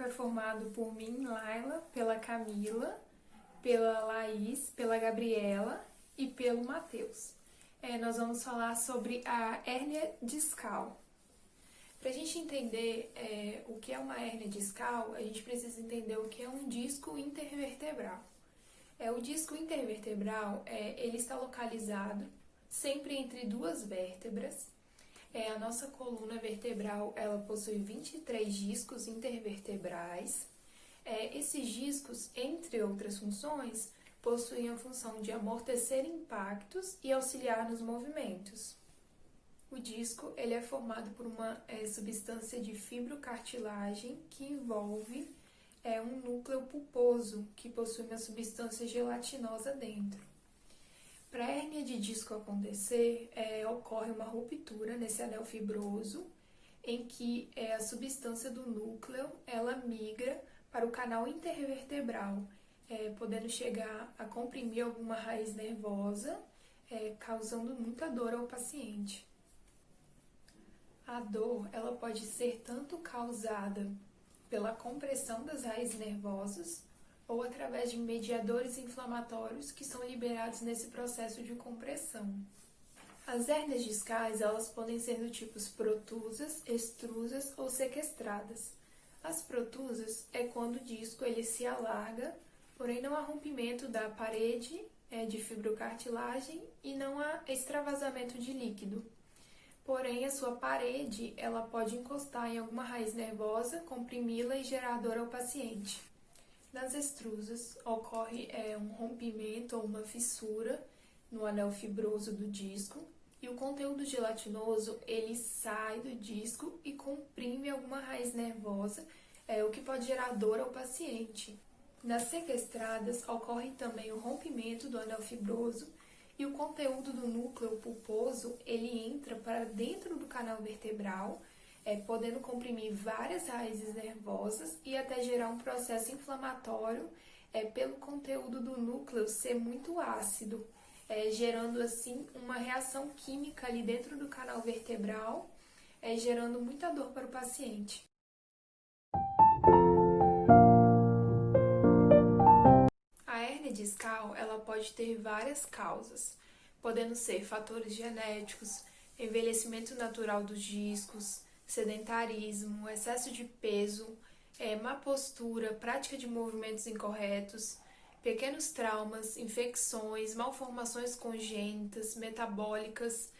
é formado por mim, Laila, pela Camila, pela Laís, pela Gabriela e pelo Matheus. Nós vamos falar sobre a hérnia discal. Para a gente entender o que é uma hérnia discal, a gente precisa entender o que é um disco intervertebral. O disco intervertebral ele está localizado sempre entre duas vértebras. A nossa coluna vertebral ela possui 23 discos intervertebrais. Esses discos, entre outras funções, possuem a função de amortecer impactos e auxiliar nos movimentos. O disco ele é formado por uma substância de fibrocartilagem que envolve um núcleo pulposo que possui uma substância gelatinosa dentro. Para a hérnia de disco acontecer, ocorre uma ruptura nesse anel fibroso, em que a substância do núcleo ela migra para o canal intervertebral, podendo chegar a comprimir alguma raiz nervosa, causando muita dor ao paciente. A dor ela pode ser tanto causada pela compressão das raízes nervosas ou através de mediadores inflamatórios que são liberados nesse processo de compressão. As hérnias discais elas podem ser do tipos protusas, extrusas ou sequestradas. As protusas é quando o disco ele se alarga, porém não há rompimento da parede de fibrocartilagem e não há extravasamento de líquido. Porém, a sua parede ela pode encostar em alguma raiz nervosa, comprimi-la e gerar dor ao paciente. Nas extrusas, ocorre um rompimento ou uma fissura no anel fibroso do disco e o conteúdo gelatinoso ele sai do disco e comprime alguma raiz nervosa, o que pode gerar dor ao paciente. Nas sequestradas, ocorre também o rompimento do anel fibroso e o conteúdo do núcleo pulposo ele entra para dentro do canal vertebral, podendo comprimir várias raízes nervosas e até gerar um processo inflamatório pelo conteúdo do núcleo ser muito ácido, gerando assim uma reação química ali dentro do canal vertebral, gerando muita dor para o paciente. A hérnia discal ela pode ter várias causas, podendo ser fatores genéticos, envelhecimento natural dos discos, sedentarismo, excesso de peso, má postura, prática de movimentos incorretos, pequenos traumas, infecções, malformações congênitas, metabólicas,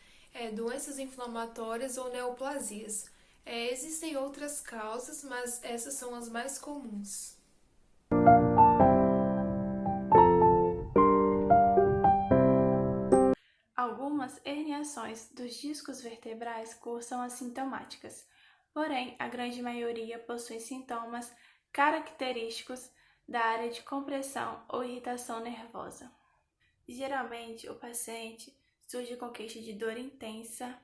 doenças inflamatórias ou neoplasias. Existem outras causas, mas essas são as mais comuns. Algumas herniações dos discos vertebrais cursam assintomáticas, porém a grande maioria possui sintomas característicos da área de compressão ou irritação nervosa. Geralmente, o paciente surge com queixa de dor intensa,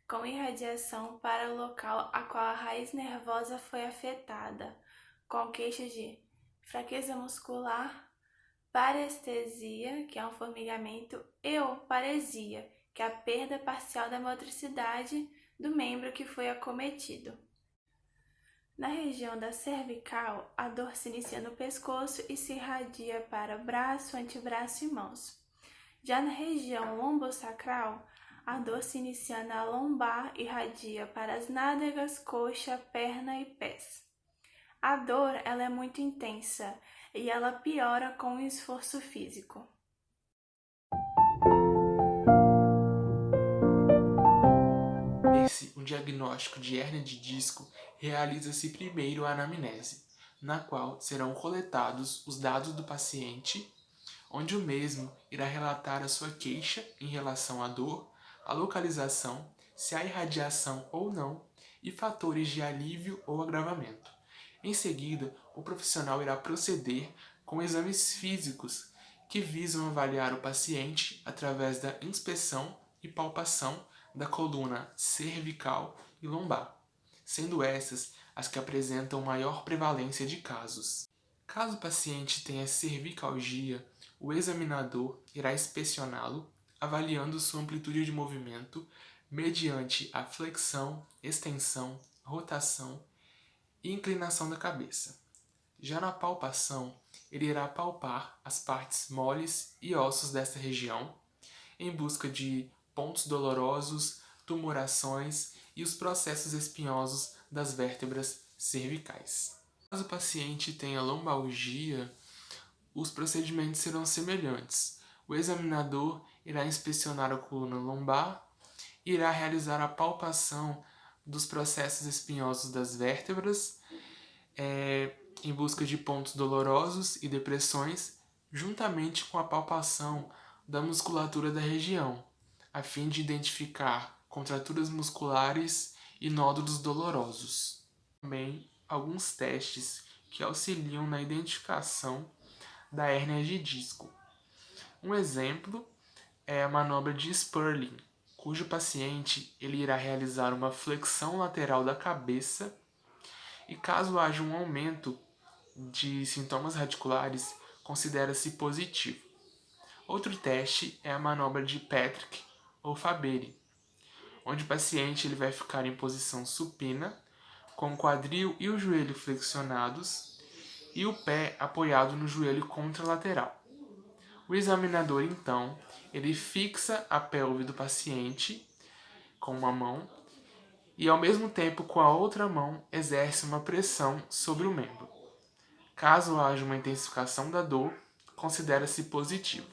com irradiação para o local a qual a raiz nervosa foi afetada, com queixas de fraqueza muscular, parestesia, que é um formigamento, e ou paresia, que é a perda parcial da motricidade do membro que foi acometido. Na região da cervical, a dor se inicia no pescoço e se irradia para braço, antebraço e mãos. Já na região lombosacral, a dor se inicia na lombar e irradia para as nádegas, coxa, perna e pés. A dor ela é muito intensa e ela piora com o esforço físico. Um diagnóstico de hérnia de disco realiza-se primeiro a anamnese, na qual serão coletados os dados do paciente, onde o mesmo irá relatar a sua queixa em relação à dor, a localização, se há irradiação ou não e fatores de alívio ou agravamento. Em seguida, o profissional irá proceder com exames físicos que visam avaliar o paciente através da inspeção e palpação da coluna cervical e lombar, sendo essas as que apresentam maior prevalência de casos. Caso o paciente tenha cervicalgia, o examinador irá inspecioná-lo, avaliando sua amplitude de movimento mediante a flexão, extensão, rotação e inclinação da cabeça. Já na palpação, ele irá palpar as partes moles e ossos desta região, em busca de pontos dolorosos, tumorações e os processos espinhosos das vértebras cervicais. Caso o paciente tenha lombalgia, os procedimentos serão semelhantes. O examinador irá inspecionar a coluna lombar e irá realizar a palpação dos processos espinhosos das vértebras, em busca de pontos dolorosos e depressões, juntamente com a palpação da musculatura da região, a fim de identificar contraturas musculares e nódulos dolorosos. Também alguns testes que auxiliam na identificação da hérnia de disco. Um exemplo é a manobra de Sperling, cujo paciente ele irá realizar uma flexão lateral da cabeça e, caso haja um aumento de sintomas radiculares, considera-se positivo. Outro teste é a manobra de Patrick ou Fabry, onde o paciente ele vai ficar em posição supina, com o quadril e o joelho flexionados e o pé apoiado no joelho contralateral. O examinador, então, ele fixa a pelve do paciente com uma mão e, ao mesmo tempo, com a outra mão, exerce uma pressão sobre o membro. Caso haja uma intensificação da dor, considera-se positivo.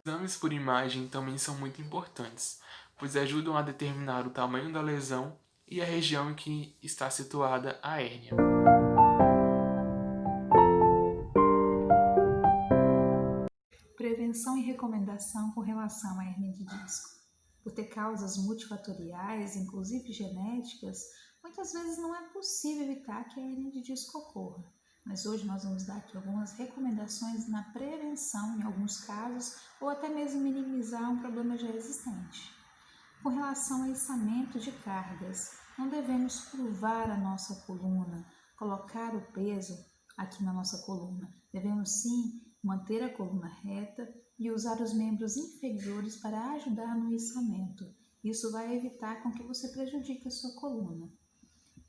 Exames por imagem também são muito importantes, pois ajudam a determinar o tamanho da lesão e a região em que está situada a hérnia. Prevenção e recomendação com relação à hérnia de disco. Por ter causas multifatoriais, inclusive genéticas, muitas vezes não é possível evitar que a hérnia de disco ocorra. Mas hoje nós vamos dar aqui algumas recomendações na prevenção, em alguns casos, ou até mesmo minimizar um problema já existente. Com relação ao içamento de cargas, não devemos curvar a nossa coluna, colocar o peso aqui na nossa coluna. Devemos sim manter a coluna reta e usar os membros inferiores para ajudar no içamento. Isso vai evitar com que você prejudique a sua coluna.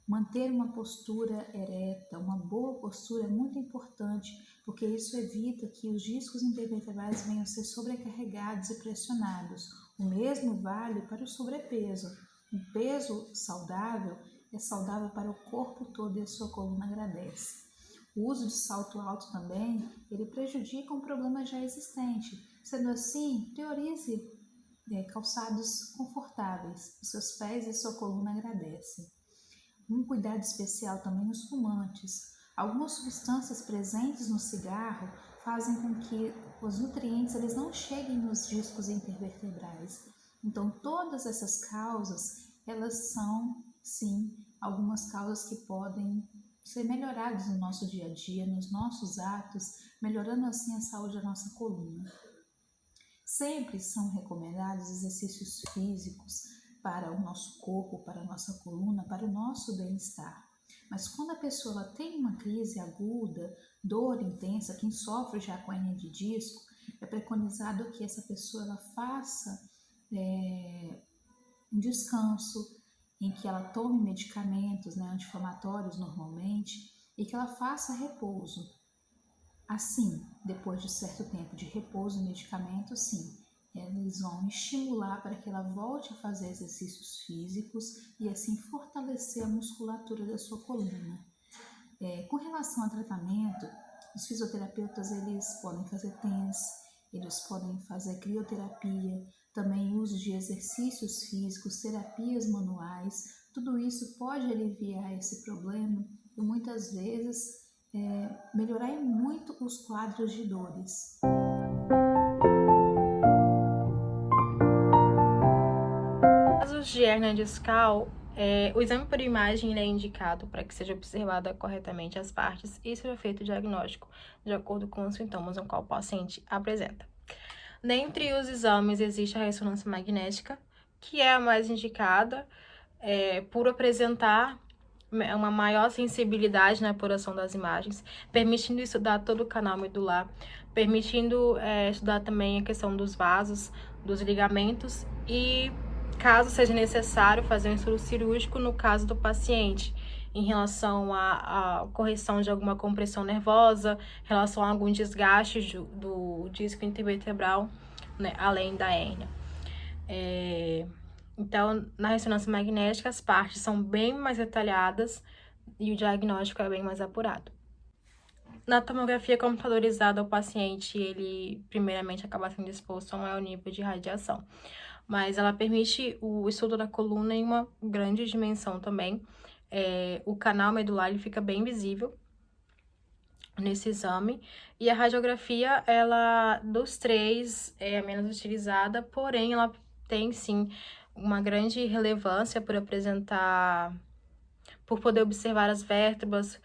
Manter uma postura ereta, uma boa postura é muito importante, porque isso evita que os discos intervertebrais venham a ser sobrecarregados e pressionados. O mesmo vale para o sobrepeso. Um peso saudável é saudável para o corpo todo e a sua coluna agradece. O uso de salto alto também, ele prejudica um problema já existente. Sendo assim, priorize calçados confortáveis. Os seus pés e a sua coluna agradecem. Um cuidado especial também nos fumantes. Algumas substâncias presentes no cigarro fazem com que os nutrientes eles não cheguem nos discos intervertebrais. Então, todas essas causas, elas são, sim, algumas causas que podem ser melhoradas no nosso dia a dia, nos nossos atos, melhorando assim a saúde da nossa coluna. Sempre são recomendados exercícios físicos para o nosso corpo, para a nossa coluna, para o nosso bem-estar. Mas quando a pessoa tem uma crise aguda, dor intensa, quem sofre já com hérnia de disco, é preconizado que essa pessoa ela faça um descanso, em que ela tome medicamentos anti-inflamatórios normalmente e que ela faça repouso. Assim, depois de certo tempo de repouso e medicamento, sim, eles vão estimular para que ela volte a fazer exercícios físicos e assim fortalecer a musculatura da sua coluna. Com relação ao tratamento, os fisioterapeutas eles podem fazer TENS, eles podem fazer crioterapia, também uso de exercícios físicos, terapias manuais. Tudo isso pode aliviar esse problema e muitas vezes melhorar muito os quadros de dores. Casos de hérnia discal, o exame por imagem é indicado para que seja observada corretamente as partes e seja feito o diagnóstico de acordo com os sintomas no qual o paciente apresenta. Dentre os exames existe a ressonância magnética, que é a mais indicada por apresentar uma maior sensibilidade na apuração das imagens, permitindo estudar todo o canal medular, permitindo estudar também a questão dos vasos, dos ligamentos e caso seja necessário fazer um estudo cirúrgico no caso do paciente, em relação à correção de alguma compressão nervosa, em relação a algum desgaste do disco intervertebral, né, além da hérnia. Então, na ressonância magnética, as partes são bem mais detalhadas e o diagnóstico é bem mais apurado. Na tomografia computadorizada, o paciente, ele primeiramente acaba sendo exposto a um maior nível de radiação, mas ela permite o estudo da coluna em uma grande dimensão também. O canal medular ele fica bem visível nesse exame, e a radiografia, ela, dos três, é a menos utilizada, porém ela tem sim uma grande relevância por poder observar as vértebras,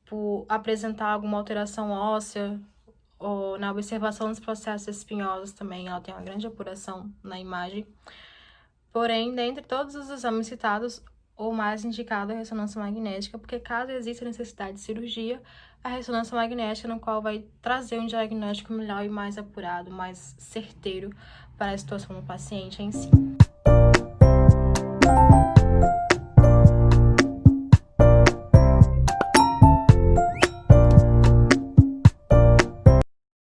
por apresentar alguma alteração óssea, ou na observação dos processos espinhosos também, ela tem uma grande apuração na imagem. Porém, dentre todos os exames citados, o mais indicado é a ressonância magnética, porque caso exista necessidade de cirurgia, a ressonância magnética, no qual vai trazer um diagnóstico melhor e mais apurado, mais certeiro para a situação do paciente em si.